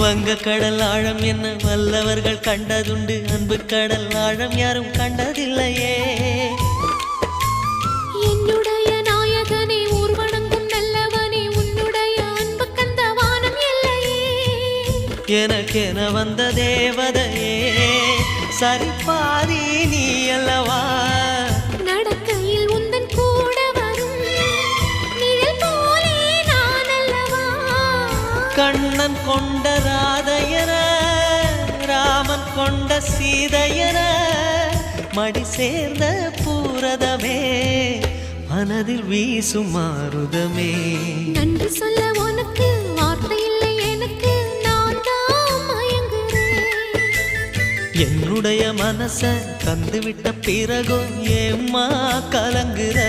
வங்க கடல் ஆழம் என்ன வல்லவர்கள் கண்டதுண்டு, அன்பு கடல் ஆழம் யாரும் கண்டதில்லையே. என்னுடைய நாயகனே ஊர்வணங்கும் நல்லவனே, உன்னுடைய அன்பு கந்த வானம் எல்லையே. எனக்கென வந்த தேவதையே சரிபாதி நீ அல்லவா. நடக்கையில் உந்தன் கூட வரும் நிழல் போலே நான் அல்லவா. கண்ணன் கொண்ட ராதையர ராமன் கொண்ட சீதையர மடி சேர்ந்த பூரதமே மனதில் வீசும் மாருதமே. நன்றி சொல்ல உனக்கு வார்த்தை இல்லை எனக்கு, நான் தான் மயங்குறேன். என்னுடைய மனச தந்துவிட்ட பிறகும் ஏம்மா கலங்குற.